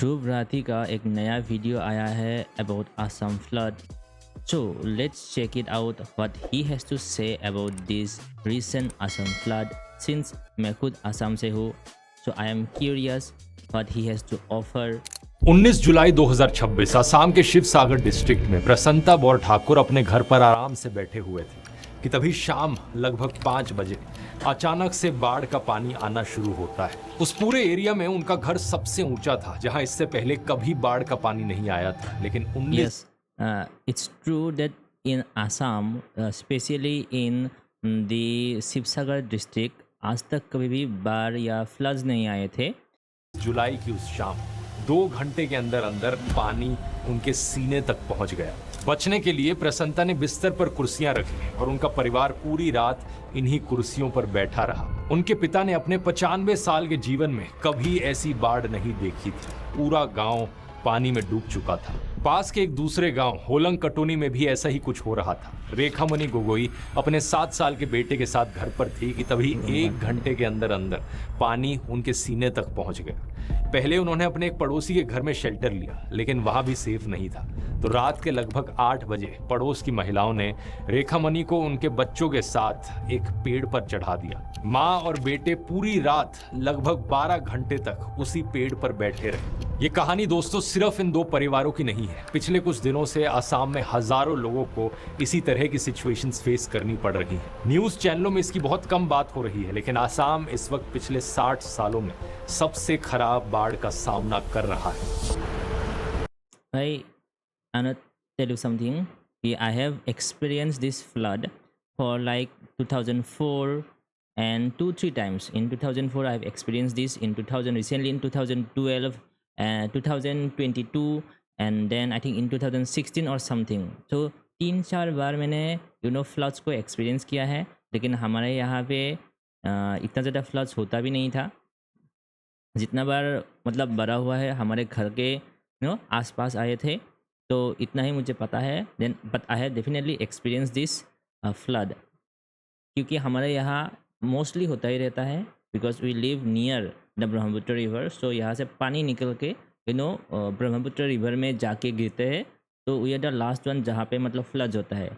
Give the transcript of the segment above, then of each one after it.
ध्रुव राठी का एक नया वीडियो आया है about Assam flood. So let's check it out what he has to say about this recent Assam flood. Since मैं खुद असम से हूँ, so I am curious what he has to offer. 19 जुलाई 2026 असम के शिव सागर डिस्ट्रिक्ट में प्रसन्नता बौर ठाकुर अपने घर पर आराम से बैठे हुए थे कि तभी शाम लगभग 5 बजे अचानक से बाढ़ का पानी आना शुरू होता है. उस पूरे एरिया में उनका घर सबसे ऊंचा था जहां इससे पहले कभी बाढ़ का पानी नहीं आया था. लेकिन 19 Yes, it's true that in Assam, especially in the Sivsagar district, आज तक कभी भी बाढ़ या फ्लड्स नहीं आए थे. जुलाई की उस शाम 2 घंटे के अंदर अंदर पानी उनके सीने तक पहुंच गया. बचने के लिए प्रसन्नता ने बिस्तर पर कुर्सियां रखी और उनका परिवार पूरी रात इन्हीं कुर्सियों पर बैठा रहा. उनके पिता ने अपने 95 साल के जीवन में कभी ऐसी बाढ़ नहीं देखी थी. पूरा गांव पानी में डूब चुका था. पास के एक दूसरे गांव होलंग कटोनी में भी ऐसा ही कुछ हो रहा था. रेखामणि गोगोई अपने 7 साल के बेटे के साथ घर पर थी कि तभी 1 घंटे के अंदर अंदर पानी उनके सीने तक पहुंच गया. पहले उन्होंने अपने एक पड़ोसी के घर में शेल्टर लिया, लेकिन वहां भी सेफ नहीं था. तो रात के लगभग 8 बजे पड़ोस की महिलाओं ने रेखामणि को उनके बच्चों के साथ एक पेड़ पर चढ़ा दिया. माँ और बेटे पूरी रात लगभग 12 घंटे तक उसी पेड़ पर बैठे रहे. ये कहानी दोस्तों सिर्फ इन 2 परिवारों की नहीं है. पिछले कुछ दिनों से असम में हजारों लोगों को इसी तरह की सिचुएशंस फेस करनी पड़ रही है. न्यूज चैनलों में इसकी बहुत कम बात हो रही है, लेकिन असम इस वक्त पिछले 60 सालों में सबसे खराब बाढ़ का सामना कर रहा है. I wanna tell you something. I have experienced this flood for like 2004 and 2-3 times. In 2004, I have experienced this. In 2000, recently in 2012, 2022, and then I think in 2016 or something. So 3-4 बार मैंने फ्लड्स को experience किया है. लेकिन हमारे यहाँ पे इतना ज़्यादा फ्लड्स होता भी नहीं था. जितना बार मतलब बड़ा हुआ है हमारे घर के आसपास आए थे, तो इतना ही मुझे पता है. Then but I have definitely experience this flood, क्योंकि हमारे यहाँ मोस्टली होता ही रहता है. Because we live near the Brahmaputra river, so यहाँ से पानी निकल के ब्रह्मपुत्र रिवर में जाके गिरते हैं. तो we are the last one जहाँ पे मतलब फ्लड्स होता है.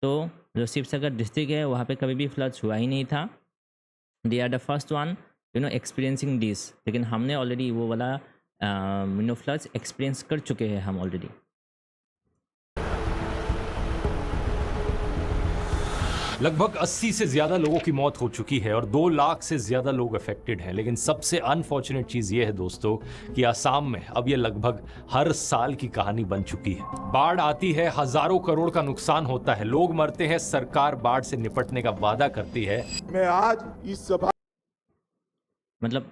तो जो शिवसागर डिस्ट्रिक्ट है वहाँ पे कभी भी फ्लड्स हुआ ही नहीं था. They are the first one experiencing this. लेकिन हमने ऑलरेडी वो वाला फ्लड्स एक्सपीरियंस कर चुके हैं हम ऑलरेडी. लगभग 80 से ज्यादा लोगों की मौत हो चुकी है और 2 लाख से ज्यादा लोग अफेक्टेड हैं. लेकिन सबसे अनफॉर्चुनेट चीज ये है दोस्तों कि असम में अब ये लगभग हर साल की कहानी बन चुकी है. बाढ़ आती है, हजारों करोड़ का नुकसान होता है, लोग मरते हैं, सरकार बाढ़ से निपटने का वादा करती है. मैं आज इस सभा मतलब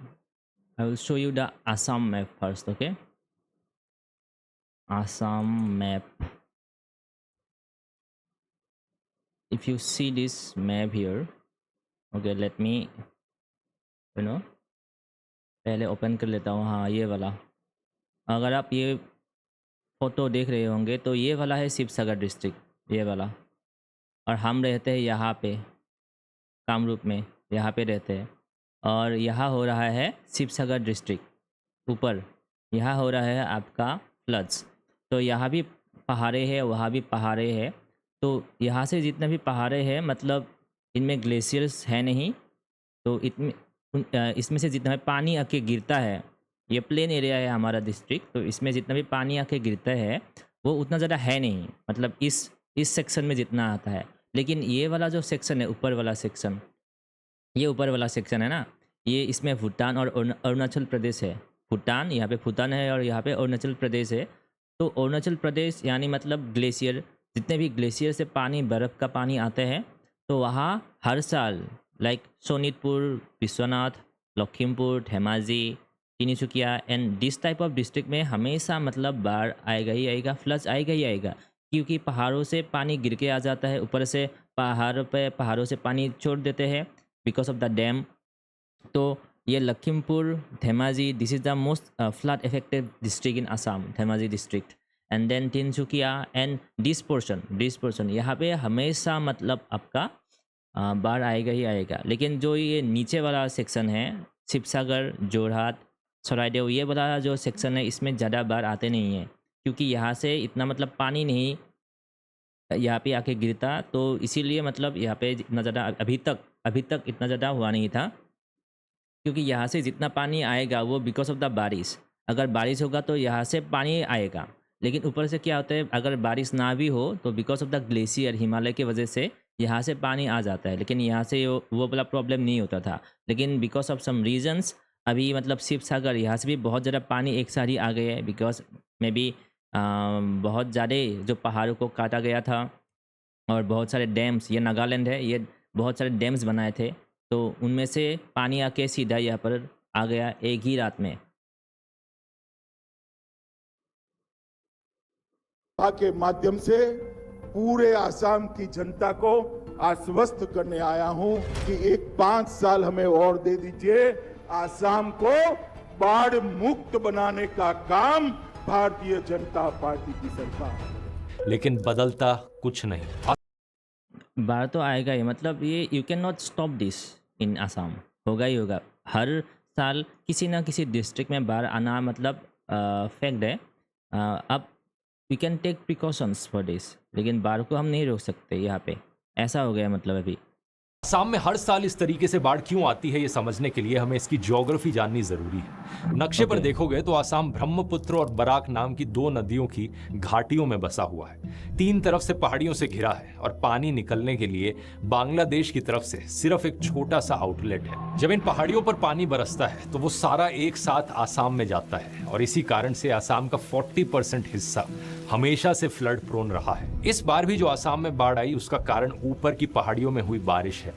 I will show you the Assam map first, okay? Assam map. If you see this map here, okay, let me पहले ओपन कर लेता हूँ. हाँ, ये वाला. अगर आप ये फोटो देख रहे होंगे तो ये वाला है शिवसागर डिस्ट्रिक्ट, ये वाला. और हम रहते हैं यहाँ पे कामरूप में, यहाँ पे रहते हैं. और यहाँ हो रहा है शिवसागर डिस्ट्रिक्ट ऊपर. यहाँ हो रहा है आपका फ्लड्स. तो यहाँ भी पहाड़े हैं, वहाँ भी पहाड़े हैं. तो यहाँ से जितने भी पहाड़े हैं मतलब इनमें ग्लेशियर्स है नहीं. तो इसमें से जितना भी पानी आके गिरता है, ये प्लेन एरिया है हमारा डिस्ट्रिक्ट, तो इसमें जितना भी पानी आके गिरता है वो उतना ज़्यादा है नहीं. मतलब इस सेक्शन में जितना आता है. लेकिन ये वाला जो सेक्शन है, ऊपर वाला सेक्शन, ये ऊपर वाला सेक्शन है ना, ये इसमें भूटान और अरुणाचल प्रदेश है. भूटान, यहाँ पे भूटान है और यहाँ पे अरुणाचल प्रदेश है. तो अरुणाचल प्रदेश यानी मतलब ग्लेशियर, जितने भी ग्लेशियर से पानी, बर्फ़ का पानी आते हैं, तो वहाँ हर साल like Sonitpur, Vishwanath, Lakhimpur, Dhemaji, Tinsukia and this type of district में हमेशा मतलब बाढ़ आएगा ही आएगा, फ्लड्स आएगा ही आएगा. क्योंकि पहाड़ों से पानी गिर के आ जाता है, ऊपर से पहाड़ों से पानी छोड़ देते हैं बिकॉज ऑफ द डैम. तो ये Lakhimpur, Dhemaji, this is the most flood affected district in Assam, Dhemaji district. And then Tinsukia and this portion यहाँ पे हमेशा मतलब आपका बाढ़ आएगा ही आएगा. लेकिन जो ये नीचे वाला सेक्शन है, शिवसागर, जोरहाट, सराइदेव ये वाला जो सेक्शन है इसमें ज़्यादा बाढ़ आते नहीं हैं, क्योंकि यहाँ से इतना मतलब पानी नहीं यहाँ पे आके गिरता, तो इसीलिए मतलब यहाँ पे इतना ज़्यादा अभी तक इतना ज़्यादा हुआ नहीं था, क्योंकि यहाँ से जितना पानी आएगा वो बिकॉज ऑफ द बारिश। अगर बारिश होगा तो यहाँ से पानी आएगा, लेकिन ऊपर से क्या होता है, अगर बारिश ना भी हो तो because of the glacier Himalaya की वजह से यहाँ से पानी आ जाता है, लेकिन यहाँ से वो वाला प्रॉब्लम नहीं होता था। लेकिन बिकॉज ऑफ सम रीजंस अभी मतलब शिव सागर यहाँ से भी बहुत ज़्यादा पानी एक साथ ही आ गया है, बिकॉज में भी बहुत ज़्यादा जो पहाड़ों को काटा गया था, और बहुत सारे डैम्स, ये नागालैंड है, ये बहुत सारे डैम्स बनाए थे, तो उनमें से पानी आके सीधा यहाँ पर आ गया एक ही रात में। के माध्यम से पूरे आसाम की जनता को आश्वस्त करने आया हूं कि एक 5 साल हमें और दे दीजिए, आसाम को बाढ़ मुक्त बनाने का काम भारतीय जनता पार्टी की सरकार। लेकिन बदलता कुछ नहीं। बाढ़ तो आएगा ही, मतलब ये you can not stop this in Assam, होगा ही होगा। हर साल किसी ना किसी डिस्ट्रिक्ट में बाढ़ आना मतलब फैक्ट है। अब we can take precautions for this, लेकिन बाढ़ को हम नहीं रोक सकते यहाँ पे, ऐसा हो गया मतलब अभी। असम में हर साल इस तरीके से बाढ़ क्यों आती है, ये समझने के लिए हमें इसकी ज्योग्राफी जाननी जरूरी है। नक्शे पर देखोगे तो असम ब्रह्मपुत्र और बराक नाम की 2 नदियों की घाटियों में बसा हुआ है। 3 तरफ से पहाड़ियों से घिरा है और पानी निकलने के लिए बांग्लादेश की तरफ से सिर्फ एक छोटा सा आउटलेट है। जब इन पहाड़ियों पर पानी बरसता है तो वो सारा एक साथ आसाम में जाता है, और इसी कारण से आसाम का 40% हिस्सा हमेशा से फ्लड प्रोन रहा है। इस बार भी जो आसाम में बाढ़ आई उसका कारण ऊपर की पहाड़ियों में हुई बारिश है।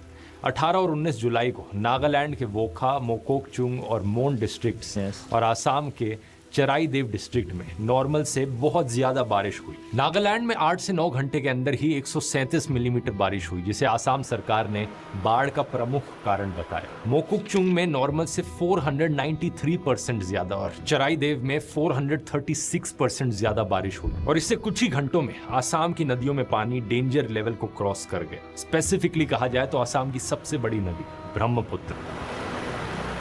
18 और 19 जुलाई को नागालैंड के वोखा, मोकोकचुंग और मोन डिस्ट्रिक्ट्स और आसाम के चराईदेव डिस्ट्रिक्ट में नॉर्मल से बहुत ज्यादा बारिश हुई। नागालैंड में 8 से 9 घंटे के अंदर ही 137 मिलीमीटर बारिश हुई, जिसे आसाम सरकार ने बाढ़ का प्रमुख कारण बताया। मोकुकचुंग में नॉर्मल से 493% ज्यादा और चराईदेव में 436% ज्यादा बारिश हुई, और इससे कुछ ही घंटों में आसाम की नदियों में पानी डेंजर लेवल को क्रॉस कर गया। स्पेसिफिकली कहा जाए तो आसाम की सबसे बड़ी नदी ब्रह्मपुत्र।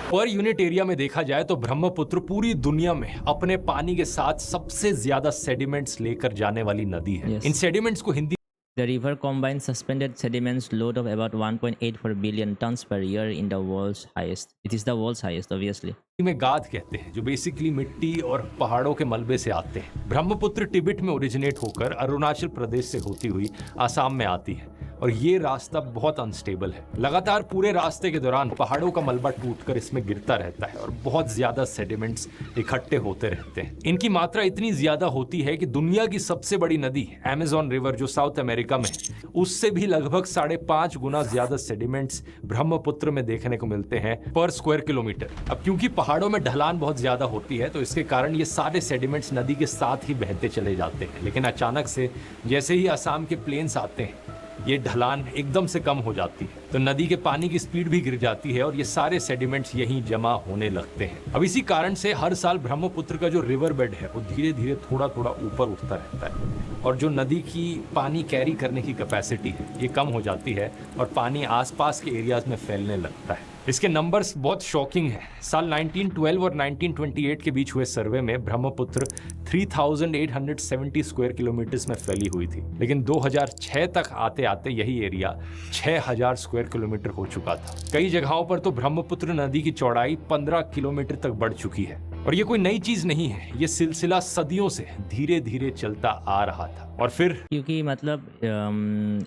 पर यूनिट एरिया में देखा जाए तो ब्रह्मपुत्र पूरी दुनिया में अपने पानी के साथ सबसे ज्यादा सेडिमेंट्स लेकर जाने वाली नदी है। इन सेडिमेंट्स को Hindi The river combines suspended sediments load of about 1.84 billion tons per year in the world's highest. It is the world's highest, obviously. में गाद कहते हैं, जो बेसिकली मिट्टी और पहाड़ों के मलबे से आते हैं। ब्रह्मपुत्र तिब्बत में ओरिजिनेट होकर अरुणाचल प्रदेश से होती हुई आसाम में आती है, और ये रास्ता बहुत अनस्टेबल है। लगातार पूरे रास्ते के दौरान पहाड़ों का मलबा टूटकर इसमें गिरता रहता है और बहुत ज्यादा सेडिमेंट्स इकट्ठे होते रहते हैं। इनकी मात्रा इतनी ज्यादा होती है कि दुनिया की सबसे बड़ी नदी अमेज़न रिवर जो साउथ अमेरिका में, उससे भी लगभग 5.5 गुना ज्यादा सेडिमेंट्स ब्रह्मपुत्र में देखने को मिलते हैं पर स्क्वायर किलोमीटर। अब क्योंकि पहाड़ों में ढलान बहुत ज्यादा होती है तो इसके कारण ये सारे सेडिमेंट्स नदी के साथ ही बहते चले जाते हैं, लेकिन अचानक से जैसे ही असम के प्लेन्स आते हैं ये ढलान एकदम से कम हो जाती है, तो नदी के पानी की स्पीड भी गिर जाती है और ये सारे सेडिमेंट्स यहीं जमा होने लगते हैं। अब इसी कारण से हर साल ब्रह्मपुत्र का जो रिवर बेड है वो धीरे धीरे थोड़ा थोड़ा ऊपर उठता रहता है, और जो नदी की पानी कैरी करने की कैपेसिटी है ये कम हो जाती है और पानी आसपास के एरियाज में फैलने लगता है। इसके नंबर्स बहुत शॉकिंग हैं। साल 1912 और 1928 के बीच हुए सर्वे में ब्रह्मपुत्र 3870 स्क्वायर किलोमीटर्स में फैली हुई थी, लेकिन 2006 तक आते आते यही एरिया 6000 स्क्वायर किलोमीटर हो चुका था। कई जगहों पर तो ब्रह्मपुत्र नदी की चौड़ाई 15 किलोमीटर तक बढ़ चुकी है, और ये कोई नई चीज नहीं है, ये सिलसिला सदियों से धीरे धीरे चलता आ रहा था। और फिर क्योंकि मतलब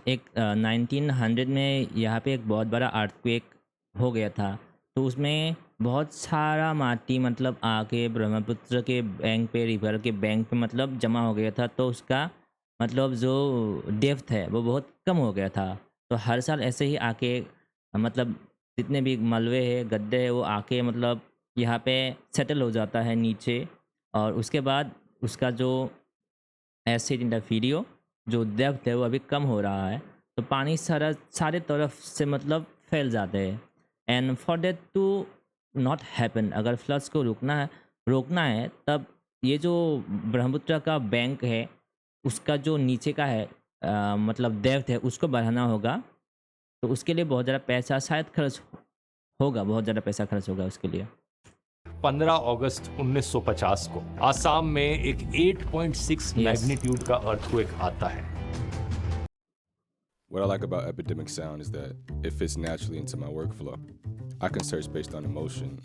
एक 1900 में यहाँ पे एक बहुत बड़ा अर्थक्वेक हो गया था, तो उसमें बहुत सारा माटी मतलब आके ब्रह्मपुत्र के बैंक पे, रिवर के बैंक पे मतलब जमा हो गया था, तो उसका मतलब जो डेप्थ है वो बहुत कम हो गया था। तो हर साल ऐसे ही आके मतलब जितने भी मलबे है, गड्ढे है, वो आके मतलब यहाँ पे सेटल हो जाता है नीचे, और उसके बाद उसका जो एसिड इंटरफीरियो जो डेप्थ है वो अभी कम हो रहा है, तो पानी सारे तरफ से मतलब फैल जाते हैं। And for that to not happen, अगर फ्लड्स को रोकना है तब ये जो ब्रह्मपुत्र का बैंक है उसका जो नीचे का है मतलब डेप्थ है उसको बढ़ाना होगा, तो उसके लिए बहुत ज़्यादा पैसा शायद खर्च होगा, बहुत ज़्यादा पैसा खर्च होगा उसके लिए। 15 अगस्त 1950 को आसाम में एक 8.6 मैग्नीट्यूड का अर्थक्वेक आता है। What I like about Epidemic Sound is that it fits naturally into my workflow. I can search based on emotion.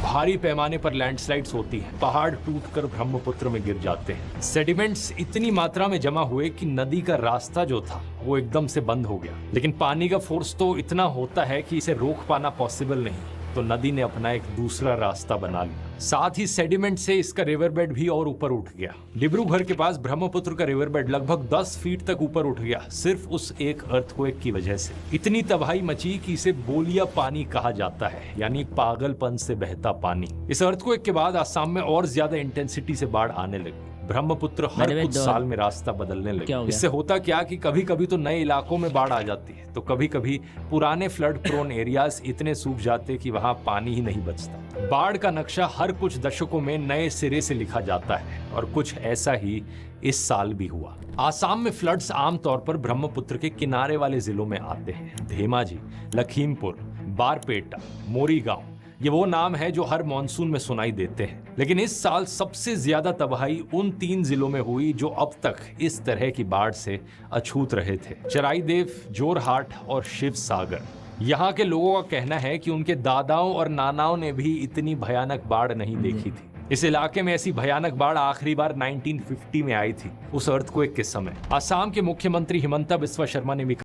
भारी पैमाने पर लैंडस्लाइड्स होती हैं, पहाड़ टूटकर ब्रह्मपुत्र में गिर जाते हैं। सेडिमेंट्स इतनी मात्रा में जमा हुए कि नदी का रास्ता जो था वो एकदम से बंद हो गया। लेकिन पानी का फोर्स तो इतना होता है कि इसे रोक पाना पॉसिबल नहीं, तो नदी ने अपना एक दूसरा रास्ता बना लिया। साथ ही सेडिमेंट से इसका रिवर बेड भी और ऊपर उठ गया। डिब्रूगढ़ के पास ब्रह्मपुत्र का रिवर बेड लगभग 10 फीट तक ऊपर उठ गया, सिर्फ उस एक अर्थक्वेक की वजह से। इतनी तबाही मची कि इसे बोलिया पानी कहा जाता है, यानी पागलपन से बहता पानी। इस अर्थक्वेक के बाद आसाम में और ज्यादा इंटेंसिटी से बाढ़ आने लगी। ब्रह्मपुत्र हर कुछ साल में रास्ता बदलने लगे। इससे होता क्या कि कभी कभी तो नए इलाकों में बाढ़ आ जाती है, तो कभी कभी पुराने फ्लड प्रोन एरियाज इतने सूख जाते कि वहां पानी ही नहीं बचता। बाढ़ का नक्शा हर कुछ दशकों में नए सिरे से लिखा जाता है, और कुछ ऐसा ही इस साल भी हुआ। आसाम में फ्लड्स आमतौर पर ब्रह्मपुत्र के किनारे वाले जिलों में आते हैं। धेमाजी, लखीमपुर, बारपेटा, मोरीगांव, ये वो नाम है जो हर मॉनसून में सुनाई देते हैं। लेकिन इस साल सबसे ज्यादा तबाही उन 3 जिलों में हुई जो अब तक इस तरह की बाढ़ से अछूत रहे थे: चराईदेव, जोरहाट और शिव सागर। यहाँ के लोगों का कहना है कि उनके दादाओं और नानाओं ने भी इतनी भयानक बाढ़ नहीं देखी थी। इस इलाके में ऐसी भयानक बाढ़ आखिरी बार 1950 में आई थी, उस अर्थक्वेक के समय। आसाम के मुख्यमंत्री हिमंता बिस्वा शर्मा ने भी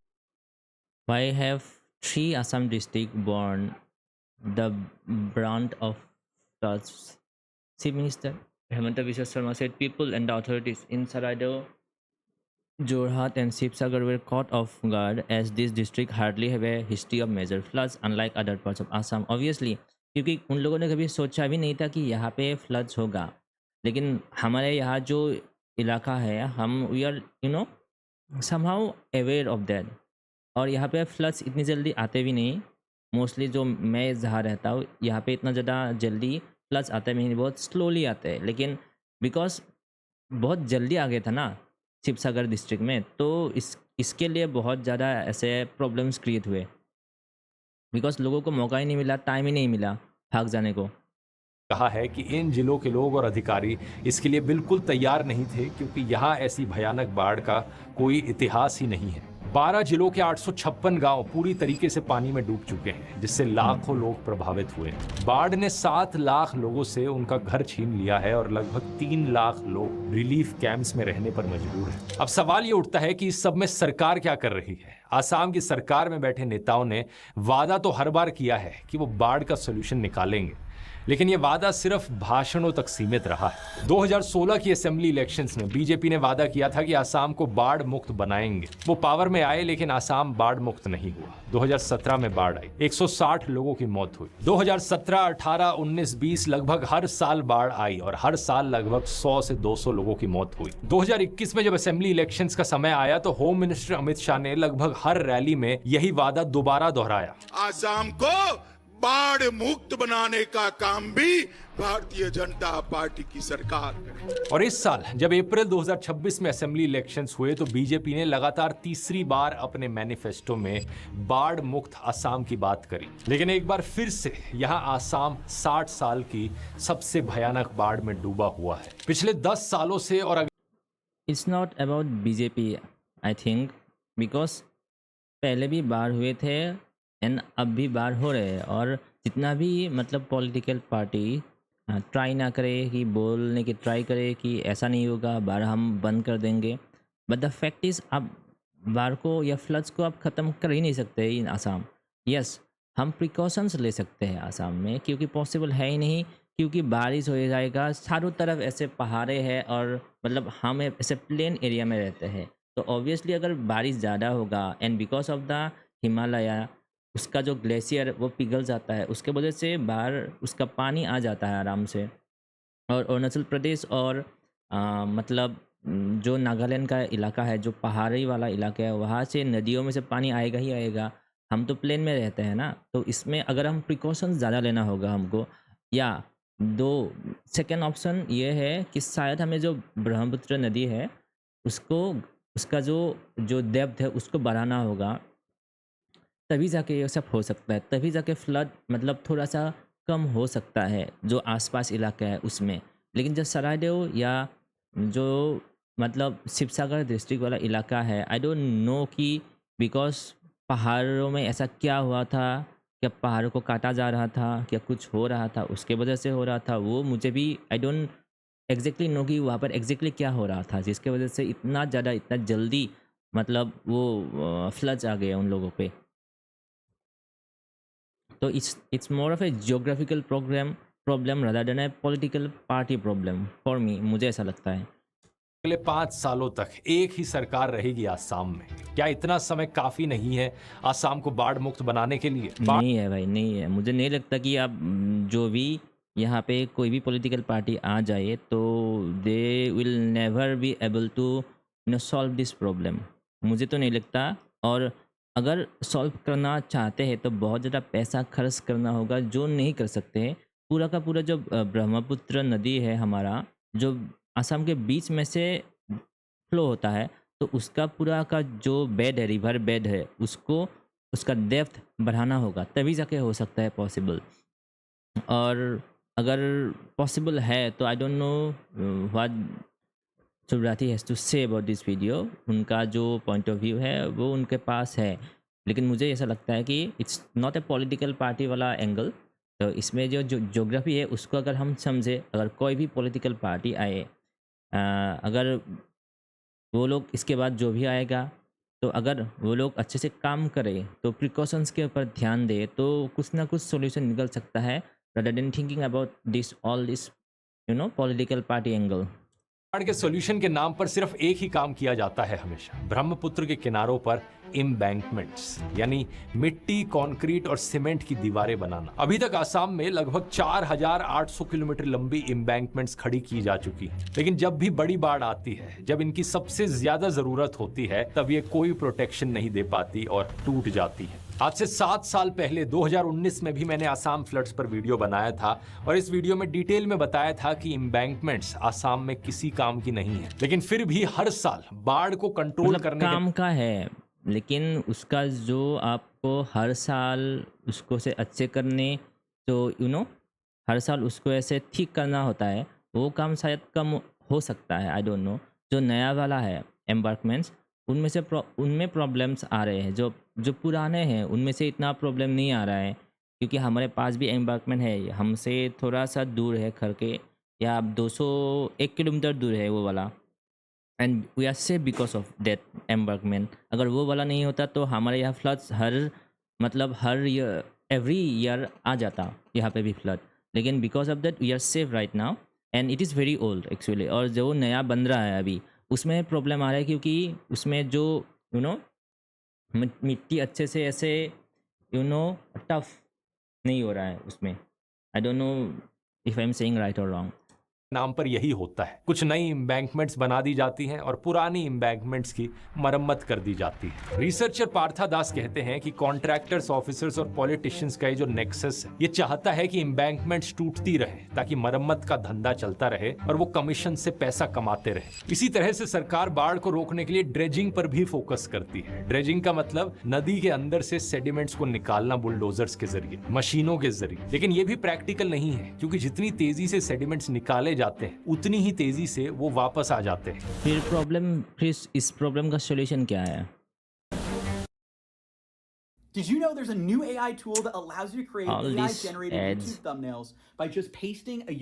Why have 3 Assam districts borne the brunt of floods? Chief Minister Himanta Biswa Sharma said people and the authorities in Saraido, Jorhat and Sibsagar were caught off guard as this district hardly have a history of major floods unlike other parts of Assam. Obviously, क्योंकि उन लोगों ने कभी सोचा भी नहीं था कि यहाँ पे फ्लड्स होगा, लेकिन हमारे यहाँ जो इलाका है, हम we are somehow aware of that, और यहाँ पे फ्लड्स इतनी जल्दी आते भी नहीं। मोस्टली जो मैं जहाँ रहता हूँ यहाँ पे इतना ज़्यादा जल्दी फ्लड्स आते भी नहीं, बहुत स्लोली आते हैं। लेकिन बिकॉज बहुत जल्दी आ गया था ना शिवसागर डिस्ट्रिक्ट में, तो इसके लिए बहुत ज़्यादा ऐसे प्रॉब्लम्स क्रिएट हुए, बिकॉज लोगों को मौका ही नहीं मिला, टाइम ही नहीं मिला भाग जाने को। कहा है कि इन जिलों के लोग और अधिकारी इसके लिए बिल्कुल तैयार नहीं थे, क्योंकि यहाँ ऐसी भयानक बाढ़ का कोई इतिहास ही नहीं है। 12 जिलों के 856 गांव पूरी तरीके से पानी में डूब चुके हैं, जिससे लाखों लोग प्रभावित हुए। बाढ़ ने 7 लाख लोगों से उनका घर छीन लिया है और लगभग 3 लाख लोग रिलीफ कैंप्स में रहने पर मजबूर हैं। अब सवाल ये उठता है कि इस सब में सरकार क्या कर रही है। आसाम की सरकार में बैठे नेताओं ने वादा तो हर बार किया है कि वो बाढ़ का सोल्यूशन निकालेंगे, लेकिन ये वादा सिर्फ भाषणों तक सीमित रहा है। 2016 की असेंबली इलेक्शंस में बीजेपी ने वादा किया था कि आसाम को बाढ़ मुक्त बनाएंगे। वो पावर में आए, लेकिन आसाम बाढ़ मुक्त नहीं हुआ। 2017 में बाढ़ आई, 160 लोगों की मौत हुई। 2017, 18, 19, 20 लगभग हर साल बाढ़ आई और हर साल लगभग 100 से 200 लोगों की मौत हुई। 2021 में जब असेंबली इलेक्शंस का समय आया तो होम मिनिस्टर अमित शाह ने लगभग हर रैली में यही वादा दोबारा दोहराया। आसाम को बाढ़ मुक्त बनाने का काम भी भारतीय जनता पार्टी की सरकार करे। और इस साल जब अप्रैल 2026 में असेंबली इलेक्शंस हुए तो बीजेपी ने लगातार तीसरी बार अपने मैनिफेस्टो में बाढ़ मुक्त आसाम की बात करी। लेकिन एक बार फिर से यहाँ आसाम 60 साल की सबसे भयानक बाढ़ में डूबा हुआ है पिछले 10 सालों से। और it's not about BJP I think, because पहले भी बाढ़ हुए थे एंड अब भी बाढ़ हो रहे हैं, और जितना भी मतलब पॉलिटिकल पार्टी ट्राई ना करे कि बोलने की ट्राई करे कि ऐसा नहीं होगा, बाढ़ हम बंद कर देंगे, बट द फैक्ट इज़ आप बाढ़ को या फ्लड्स को आप ख़त्म कर ही नहीं सकते इन आसाम। यस, हम प्रिकॉशंस ले सकते हैं आसाम में, क्योंकि पॉसिबल है ही नहीं, क्योंकि बारिश हो जाएगा, चारों तरफ ऐसे पहाड़े हैं और मतलब हम ऐसे प्लेन एरिया में रहते हैं, तो ऑब्वियसली अगर बारिश ज़्यादा होगा and because of the Himalaya उसका जो ग्लेशियर वो पिघल जाता है, उसके वजह से बाहर उसका पानी आ जाता है आराम से। और अरुणाचल प्रदेश और मतलब जो नागालैंड का इलाका है, जो पहाड़ी वाला इलाका है, वहाँ से नदियों में से पानी आएगा ही आएगा। हम तो प्लेन में रहते हैं ना, तो इसमें अगर हम प्रिकॉशंस ज़्यादा लेना होगा हमको। या सेकेंड ऑप्शन ये है कि शायद हमें जो ब्रह्मपुत्र नदी है उसका जो डेप्थ है उसको बढ़ाना होगा, तभी जाके ये सब हो सकता है, तभी जाके फ्लड मतलब थोड़ा सा कम हो सकता है जो आसपास इलाका है उसमें, लेकिन जो सरायदेव या जो मतलब शिवसागर डिस्ट्रिक्ट वाला इलाका है, आई डोंट नो कि बिकॉज पहाड़ों में ऐसा क्या हुआ था, क्या पहाड़ों को काटा जा रहा था, क्या कुछ हो रहा था उसके वजह से हो रहा था, वो मुझे भी आई डोंट एग्जैक्टली नो कि वहाँ पर एग्जैक्टली क्या हो रहा था जिसके वजह से इतना ज़्यादा इतना जल्दी मतलब वो फ्लड्स आ गए उन लोगों पे। तो it's more of A geographical problem rather than A political party problem for me, मुझे ऐसा लगता है। अगले 5 सालों तक एक ही सरकार रहेगी आसाम में। क्या इतना समय काफी नहीं है आसाम को बाढ़ मुक्त बनाने के लिए? नहीं है भाई, नहीं है। मुझे नहीं लगता कि आप जो भी यहाँ पे कोई भी पॉलिटिकल पार्टी आ जाए तो they will never be able to solve this problem, मुझे तो नहीं लगता। और अगर सॉल्व करना चाहते हैं तो बहुत ज़्यादा पैसा खर्च करना होगा जो नहीं कर सकते हैं। पूरा का पूरा जो ब्रह्मपुत्र नदी है हमारा, जो असम के बीच में से फ्लो होता है, तो उसका पूरा का जो बेड है, रिवर बेड है, उसको उसका डेप्थ बढ़ाना होगा तभी जाके हो सकता है पॉसिबल। और अगर पॉसिबल है तो I don't know what Subrati has to say about this video. उनका जो पॉइंट ऑफ व्यू है वो उनके पास है, लेकिन मुझे ऐसा लगता है कि it's not a political party वाला एंगल। तो इसमें जो ज्योग्राफी है उसको अगर हम समझे, अगर कोई भी पॉलिटिकल पार्टी आए, अगर वो लोग इसके बाद जो भी आएगा, तो अगर वो लोग अच्छे से काम करें तो प्रिकॉशंस के ऊपर ध्यान दे तो कुछ ना कुछ सॉल्यूशन निकल सकता है, rather than thinking about this all this political party angle। बाढ़ के सॉल्यूशन के नाम पर सिर्फ एक ही काम किया जाता है हमेशा, ब्रह्मपुत्र के किनारों पर एम्बैंकमेंट्स, यानी मिट्टी, कंक्रीट और सीमेंट की दीवारें बनाना। अभी तक आसाम में लगभग 4800 किलोमीटर लंबी एम्बैंकमेंट्स खड़ी की जा चुकी हैं। लेकिन जब भी बड़ी बाढ़ आती है, जब इनकी सबसे ज्यादा जरूरत होती है, तब ये कोई प्रोटेक्शन नहीं दे पाती और टूट जाती है। आज से 7 साल पहले 2019 में भी मैंने आसाम फ्लड्स पर वीडियो बनाया था और इस वीडियो में डिटेल में बताया था कि एम्बैंकमेंट्स आसाम में किसी काम की नहीं है, लेकिन फिर भी हर साल बाढ़ को कंट्रोल मतलब करने काम का है, लेकिन उसका जो आपको हर साल उसको से अच्छे करने, तो हर साल उसको ऐसे ठीक करना होता है, वो काम शायद कम हो सकता है, आई डोंट नो। जो नया वाला है एम्बार्कमेंट्स, उनमें प्रॉब्लम्स आ रहे हैं, जो पुराने हैं उनमें से इतना प्रॉब्लम नहीं आ रहा है, क्योंकि हमारे पास भी एम्बार्कमेंट है, हमसे थोड़ा सा दूर है घर के, या 1 किलोमीटर दूर है वो वाला, and we are safe because of that embankment. अगर वो वाला नहीं होता तो हमारे यहाँ फ्लड्स हर ईयर एवरी ईयर आ जाता यहाँ पे भी फ्लड, लेकिन because of that we are safe right now and it is very old actually. और जो नया बन रहा है अभी उसमें प्रॉब्लम आ रहा है, क्योंकि उसमें जो मिट्टी अच्छे से ऐसे टफ नहीं हो रहा है उसमें। आई don't know if I am saying right और रॉन्ग। नाम पर यही होता है, कुछ नई एम्बैंकमेंट्स बना दी जाती हैं और पुरानी एम्बैंकमेंट्स की मरम्मत कर दी जाती है। रिसर्चर पार्था दास कहते हैं कि कॉन्ट्रैक्टर्स, ऑफिसर्स और पॉलिटिशियंस का ये जो नेक्सस है, ये चाहता है कि एम्बैंकमेंट्स टूटती रहे ताकि मरम्मत का धंधा चलता रहे और वो कमीशन से पैसा कमाते रहे। इसी तरह से सरकार बाढ़ को रोकने के लिए ड्रेजिंग पर भी फोकस करती है। ड्रेजिंग का मतलब नदी के अंदर से सेडिमेंट्स को निकालना बुलडोजर्स के जरिए, मशीनों के जरिए। लेकिन ये भी प्रैक्टिकल नहीं है, क्योंकि जितनी तेजी से सेडिमेंट्स निकाले जाते हैं उतनी ही तेजी से वो वापस आ जाते हैं। फिर इस प्रॉब्लम का सॉल्यूशन क्या है? Did you know there's a new AI tool that allows you to create All AI these generated ads. YouTube thumbnails by just pasting a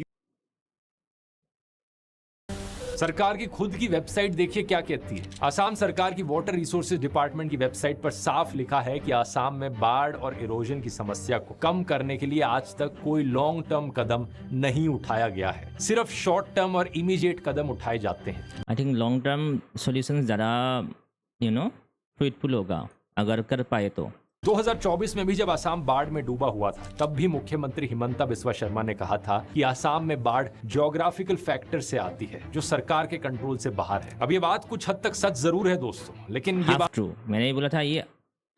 सरकार की खुद की वेबसाइट देखिए क्या कहती है। आसाम सरकार की वाटर रिसोर्सेज डिपार्टमेंट की वेबसाइट पर साफ लिखा है कि आसाम में बाढ़ और इरोजन की समस्या को कम करने के लिए आज तक कोई लॉन्ग टर्म कदम नहीं उठाया गया है, सिर्फ शॉर्ट टर्म और इमीडिएट कदम उठाए जाते हैं। I think long term solution ज़्यादा फ्रूटफुल होगा अगर कर पाए तो। 2024 में भी जब आसाम बाढ़ में डूबा हुआ था, तब भी मुख्यमंत्री हिमंता बिस्वा शर्मा ने कहा था कि आसाम में बाढ़ ज्योग्राफिकल फैक्टर से आती है जो सरकार के कंट्रोल से बाहर है। अब ये बात कुछ हद तक सच जरूर है दोस्तों, लेकिन ये बात ट्रू, मैंने ये बोला था ये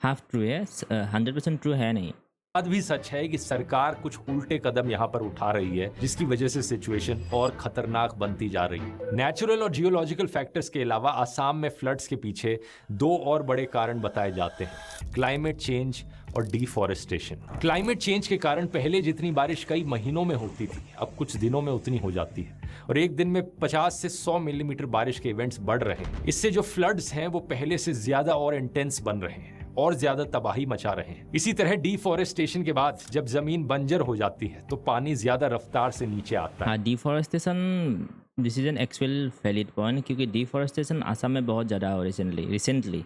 हाफ ट्रू है, 100% ट्रू है नहीं। बात भी सच है कि सरकार कुछ उल्टे कदम यहाँ पर उठा रही है, जिसकी वजह से सिचुएशन और खतरनाक बनती जा रही है। नेचुरल और जियोलॉजिकल फैक्टर्स के अलावा आसाम में फ्लड्स के पीछे 2 और बड़े कारण बताए जाते हैं, क्लाइमेट चेंज और डिफॉरेस्टेशन। क्लाइमेट चेंज के कारण पहले जितनी बारिश कई महीनों में होती थी, अब कुछ दिनों में उतनी हो जाती है और एक दिन में 50 से 100 मिलीमीटर बारिश के इवेंट्स बढ़ रहे हैं। इससे जो फ्लड्स हैं वो पहले से ज्यादा और इंटेंस बन रहे हैं और ज्यादा तबाही मचा रहे हैं। इसी तरह डिफॉरेस्टेशन के बाद जब जमीन बंजर हो जाती है तो पानी ज्यादा रफ्तार से नीचे आता है। हाँ, deforestation this is an actual valid point, क्योंकि डिफॉरेस्टेशन असम में बहुत ज़्यादा हो रिसेंटली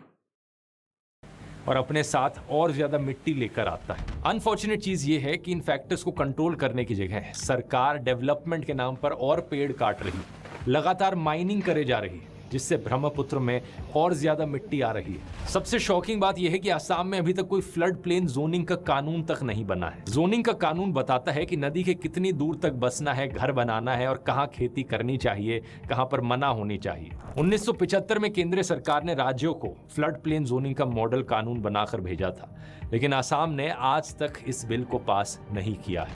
और अपने साथ और ज्यादा मिट्टी लेकर आता है। अनफॉर्चुनेट चीज ये है कि इन फैक्टर्स को कंट्रोल करने की जगह सरकार डेवलपमेंट के नाम पर और पेड़ काट रही है, लगातार माइनिंग करे जा रही है, जिससे ब्रह्मपुत्र में और ज्यादा मिट्टी आ रही है। सबसे शॉकिंग बात यह है कि असम में अभी तक कोई फ्लड प्लेन जोनिंग का कानून तक नहीं बना है। जोनिंग का कानून बताता है कि नदी के कितनी दूर तक बसना है, घर बनाना है और कहां खेती करनी चाहिए, कहां पर मना होनी चाहिए। 1975 में केंद्र सरकार ने राज्यों को फ्लड प्लेन जोनिंग का मॉडल कानून बनाकर भेजा था, लेकिन असम ने आज तक इस बिल को पास नहीं किया है।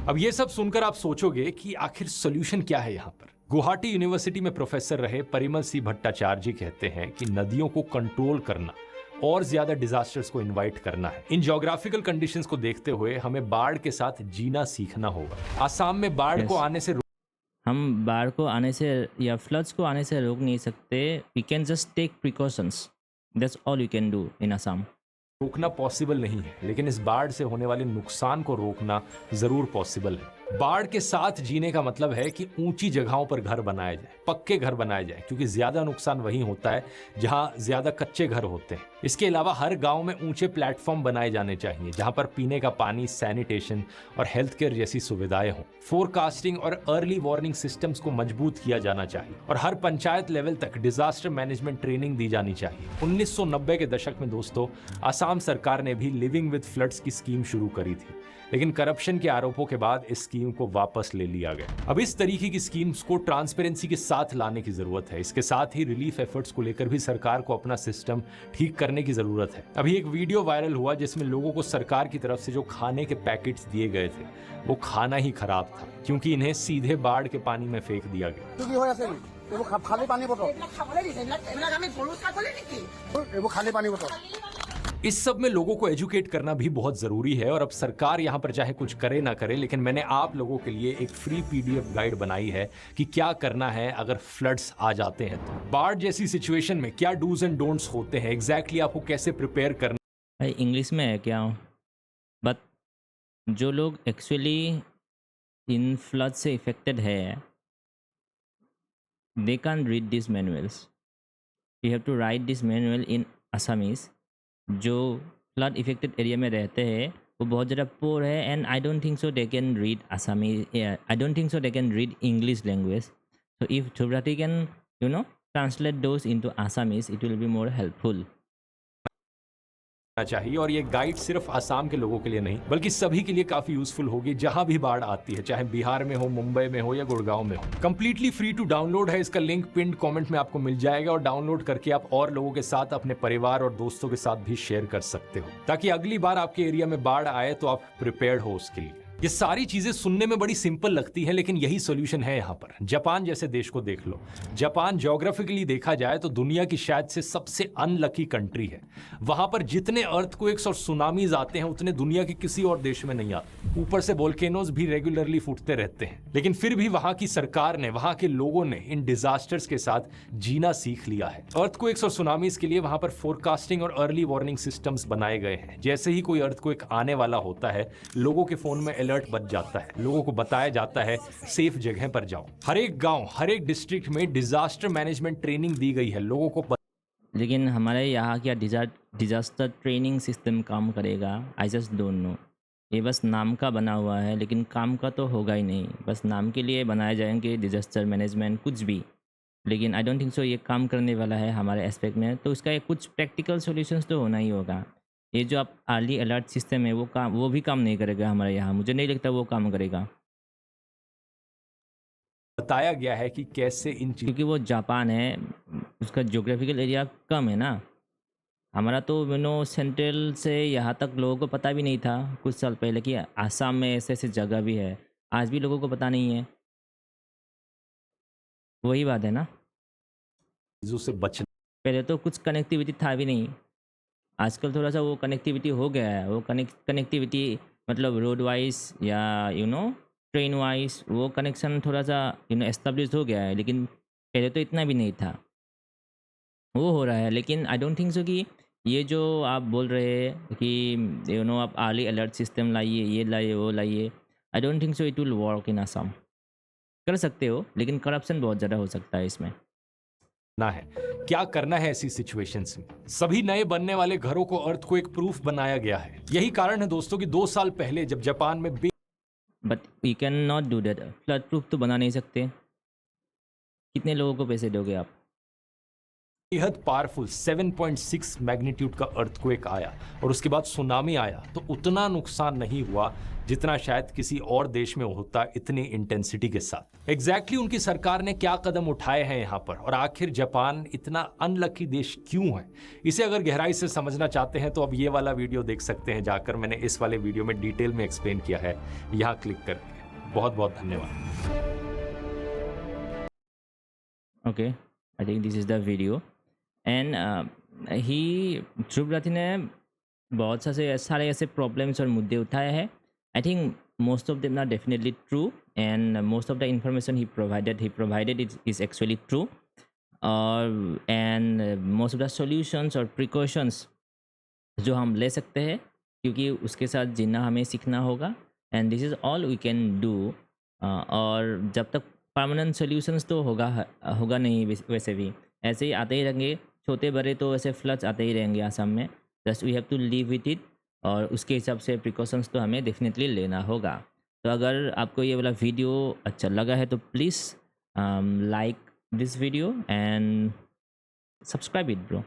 अब ये सब सुनकर आप सोचोगे कि आखिर सोल्यूशन क्या है यहाँ पर। गुवाहाटी यूनिवर्सिटी में प्रोफेसर रहे परिमल सी भट्टाचार्य जी कहते हैं कि नदियों को कंट्रोल करना और ज्यादा डिजास्टर्स को इनवाइट करना है। इन ज्योग्राफिकल कंडीशंस को देखते हुए हमें बाढ़ के साथ जीना सीखना होगा। असम में बाढ़ को आने से हम बाढ़ को आने से या फ्लड्स को आने से रोक नहीं सकते। We can just take precautions, that's all you can do in Assam. रोकना पॉसिबल नहीं है, लेकिन इस बाढ़ से होने वाले नुकसान को रोकना जरूर पॉसिबल है। बाढ़ के साथ जीने का मतलब है कि ऊंची जगहों पर घर बनाए जाए, पक्के घर बनाए जाए, क्योंकि ज्यादा नुकसान वहीं होता है जहां ज्यादा कच्चे घर होते हैं। इसके अलावा हर गांव में ऊंचे प्लेटफॉर्म बनाए जाने चाहिए जहां पर पीने का पानी, सैनिटेशन और हेल्थ केयर जैसी सुविधाएं हों। फोरकास्टिंग और अर्ली वार्निंग सिस्टम्स को मजबूत किया जाना चाहिए और हर पंचायत लेवल तक डिजास्टर मैनेजमेंट ट्रेनिंग दी जानी चाहिए। 1990 के दशक में दोस्तों असम सरकार ने भी लिविंग विद फ्लड्स की स्कीम शुरू करी थी, लेकिन करप्शन के आरोपों के बाद इस स्कीम को वापस ले लिया गया। अब इस तरीके की स्कीम्स को ट्रांसपेरेंसी के साथ लाने की जरूरत है। इसके साथ ही रिलीफ एफर्ट्स को लेकर भी सरकार को अपना सिस्टम ठीक करने की जरूरत है। अभी एक वीडियो वायरल हुआ जिसमें लोगों को सरकार की तरफ से जो खाने के पैकेट्स दिए गए थे वो खाना ही खराब था, क्योंकि इन्हें सीधे बाढ़ के पानी में फेंक दिया गया। इस सब में लोगों को एजुकेट करना भी बहुत जरूरी है और अब सरकार यहाँ पर चाहे कुछ करे ना करे, लेकिन मैंने आप लोगों के लिए एक फ्री पीडीएफ गाइड बनाई है कि क्या करना है अगर फ्लड्स आ जाते हैं तो। बाढ़ जैसी सिचुएशन में क्या डूज एंड डोंट्स होते हैं, एग्जैक्टली आपको कैसे प्रिपेयर करना। भाई इंग्लिश में है क्या, बट जो लोग एक्चुअली इन फ्लड से इफेक्टेड है they can read this manuals. You have to write this manual in Assamese. जो फ्लड इफेक्टेड एरिया में रहते हैं वो बहुत ज़्यादा पोर है and I don't think so they can read Assamese, I don't think so they can read English language. So if Thubrati can translate those into Assamese, it will be more helpful. चाहिए और ये guide सिर्फ आसाम के लोगों के लिए नहीं बल्कि सभी के लिए काफी यूजफुल होगी जहां भी बाढ़ आती है, चाहे बिहार में हो, मुंबई में हो या गुड़गांव में हो। कंप्लीटली फ्री टू डाउनलोड है। इसका लिंक पिन कमेंट में आपको मिल जाएगा और डाउनलोड करके आप और लोगों के साथ, अपने परिवार और दोस्तों के साथ भी शेयर कर सकते हो, ताकि अगली बार आपके एरिया में बाढ़ आए तो आप प्रिपेयर्ड हो उसके लिए। ये सारी चीजें सुनने में बड़ी सिंपल लगती है, लेकिन यही सॉल्यूशन है यहाँ पर। जापान जैसे देश को देख लो। जापान ज्योग्राफिकली देखा जाए तो दुनिया की शायद से सबसे अनलकी कंट्री है। वहां पर जितने अर्थक्वेक्स और सुनामीज आते हैं उतने दुनिया के किसी और देश में नहीं आते। ऊपर से वोल्केनोज भी रेगुलरली फूटते रहते हैं, लेकिन फिर भी वहां की सरकार ने, वहां के लोगों ने इन डिजास्टर्स के साथ जीना सीख लिया है। अर्थक्वेक्स और सुनामीज के लिए वहां पर फोरकास्टिंग और अर्ली वार्निंग सिस्टम्स बनाए गए हैं। जैसे ही कोई अर्थक्वेक आने वाला होता है, लोगों के फोन में अलर्ट बच जाता है, लोगों को बताया जाता है सेफ जगह पर जाओ। हर एक गांव, हर एक डिस्ट्रिक्ट में डिजास्टर मैनेजमेंट ट्रेनिंग दी गई है लोगों को। लेकिन हमारे यहाँ क्या डिजास्टर ट्रेनिंग सिस्टम काम करेगा? I just don't know. ये बस नाम का बना हुआ है, लेकिन काम का तो होगा ही नहीं। बस नाम के लिए बनाए जाएंगे डिजास्टर मैनेजमेंट कुछ भी, लेकिन आई डोंट थिंक सो ये काम करने वाला है हमारे एस्पेक्ट में। तो इसका एक कुछ प्रैक्टिकल सॉल्यूशंस तो होना ही होगा। ये जो आप अर्ली अलर्ट सिस्टम है वो भी काम नहीं करेगा हमारे यहाँ। मुझे नहीं लगता वो काम करेगा। बताया गया है कि कैसे इन क्योंकि वो जापान है, उसका ज्योग्राफिकल एरिया कम है ना। हमारा तो सेंट्रल से यहाँ तक लोगों को पता भी नहीं था कुछ साल पहले कि आसाम में ऐसे ऐसे जगह भी है। आज भी लोगों को पता नहीं है। वही बात है ना, चीजों से बचना। पहले तो कुछ कनेक्टिविटी था भी नहीं। आजकल थोड़ा सा वो कनेक्टिविटी हो गया है, वो कनेक्टिविटी मतलब रोड वाइज या ट्रेन वाइज वो कनेक्शन थोड़ा सा एस्टेब्लिश हो गया है, लेकिन पहले तो इतना भी नहीं था। वो हो रहा है, लेकिन आई डोंट थिंक सो कि ये जो आप बोल रहे हैं कि आप अर्ली अलर्ट सिस्टम लाइए, ये लाइए, वो लाइए, आई don't think so it will work in Assam. कर सकते हो, लेकिन करप्शन बहुत ज़्यादा हो सकता है इसमें। ना है क्या करना है ऐसी सिचुएशंस में। सभी नए बनने वाले घरों को अर्थक्वेक प्रूफ बनाया गया है। यही कारण है दोस्तों कि 2 साल पहले जब जापान में but we can not do that. Flood proof तो बना नहीं सकते। कितने लोगों को पैसे दोगे आप? बेहद पावरफुल 7.6 मैग्नीट्यूड का अर्थक्वेक आया और उसके बाद सुनामी आया तो उतना नुकसान नहीं हुआ जितना शायद किसी और देश में होता इतनी इंटेंसिटी के साथ। एग्जैक्टली उनकी सरकार ने क्या कदम उठाए हैं यहाँ पर, और आखिर जापान इतना अनलकी देश क्यों है, इसे अगर गहराई से समझना चाहते हैं तो अब ये वाला वीडियो देख सकते हैं जाकर। मैंने इस वाले वीडियो में डिटेल में एक्सप्लेन किया है, यहाँ क्लिक करके। बहुत बहुत धन्यवाद। Okay, I think this is the video and he Dhruv Rathee ने बहुत सारे ऐसे प्रॉब्लम्स और मुद्दे उठाए हैं। I think most of them are definitely true, and most of the information he provided is actually true, and most of the solutions or precautions जो हम ले सकते हैं, क्योंकि उसके साथ जीना हमें सीखना होगा, and this is all we can do. और जब तक परमानेंट सॉल्यूशंस तो होगा नहीं, वैसे भी ऐसे ही आते ही रहेंगे, छोटे बड़े तो ऐसे फ्लड्स आते ही रहेंगे आसाम में। Just we have to live with it, और उसके हिसाब से प्रिकॉशंस तो हमें डेफिनेटली लेना होगा। तो अगर आपको ये वाला वीडियो अच्छा लगा है तो please like this video and subscribe it bro.